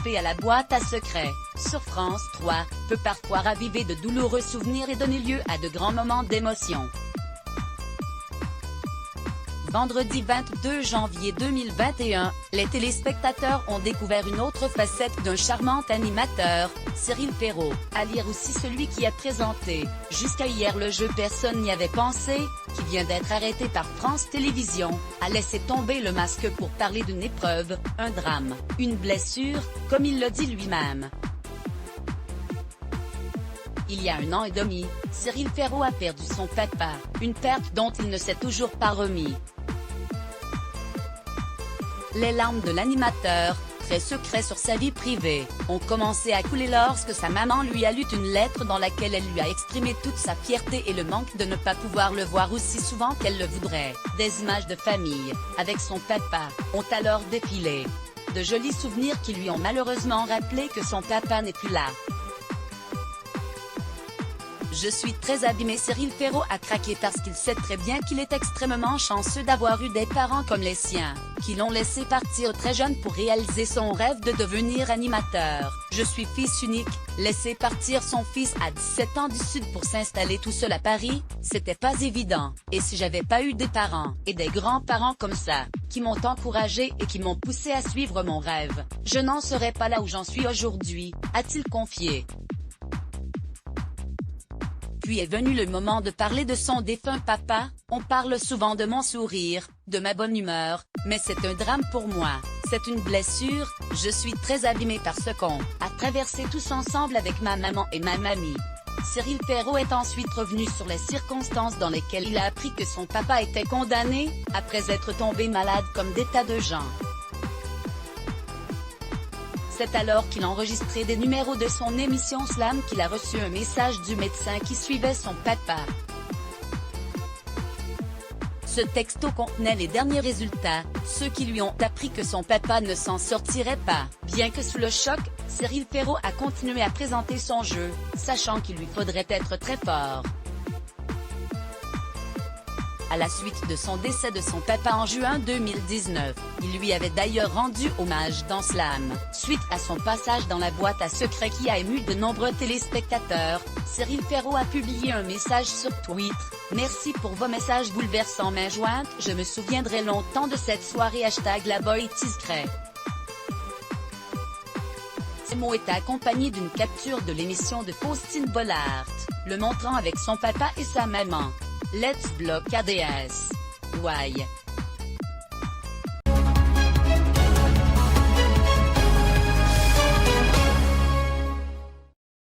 participé à la boîte à secrets, sur France 3, peut parfois raviver de douloureux souvenirs et donner lieu à de grands moments d'émotion. Vendredi 22 janvier 2021, les téléspectateurs ont découvert une autre facette d'un charmant animateur, Cyril Ferraud, à lire aussi celui qui a présenté, jusqu'à hier le jeu Personne n'y avait pensé, qui vient d'être arrêté par France Télévisions, a laissé tomber le masque pour parler d'une épreuve, un drame, une blessure, comme il le dit lui-même. Il y a 1 an et demi, Cyril Ferraud a perdu son papa, une perte dont il ne s'est toujours pas remis. Les larmes de l'animateur, très secret sur sa vie privée, ont commencé à couler lorsque sa maman lui a lu une lettre dans laquelle elle lui a exprimé toute sa fierté et le manque de ne pas pouvoir le voir aussi souvent qu'elle le voudrait. Des images de famille, avec son papa, ont alors défilé. De jolis souvenirs qui lui ont malheureusement rappelé que son papa n'est plus là. Je suis très abîmé. Cyril Ferraud a craqué parce qu'il sait très bien qu'il est extrêmement chanceux d'avoir eu des parents comme les siens, qui l'ont laissé partir très jeune pour réaliser son rêve de devenir animateur. Je suis fils unique, laisser partir son fils à 17 ans du Sud pour s'installer tout seul à Paris, c'était pas évident. Et si j'avais pas eu des parents, et des grands-parents comme ça, qui m'ont encouragé et qui m'ont poussé à suivre mon rêve, je n'en serais pas là où j'en suis aujourd'hui, a-t-il confié. Puis est venu le moment de parler de son défunt papa. On parle souvent de mon sourire, de ma bonne humeur, mais c'est un drame pour moi, c'est une blessure, je suis très abîmé par ce qu'on a traversé tous ensemble avec ma maman et ma mamie. Cyril Ferraud est ensuite revenu sur les circonstances dans lesquelles il a appris que son papa était condamné, après être tombé malade comme des tas de gens. C'est alors qu'il enregistrait des numéros de son émission Slam qu'il a reçu un message du médecin qui suivait son papa. Ce texto contenait les derniers résultats, ceux qui lui ont appris que son papa ne s'en sortirait pas. Bien que sous le choc, Cyril Ferraud a continué à présenter son jeu, sachant qu'il lui faudrait être très fort. À la suite de son décès de son papa en juin 2019, il lui avait d'ailleurs rendu hommage dans Slam. Suite à son passage dans la boîte à secrets qui a ému de nombreux téléspectateurs, Cyril Ferraud a publié un message sur Twitter. Merci pour vos messages bouleversants, main jointe, je me souviendrai longtemps de cette soirée. #La boy discret. Ces mots étaient accompagnés d'une capture de l'émission de Faustine Bollaert, le montrant avec son papa et sa maman. Let's block ADS. Why?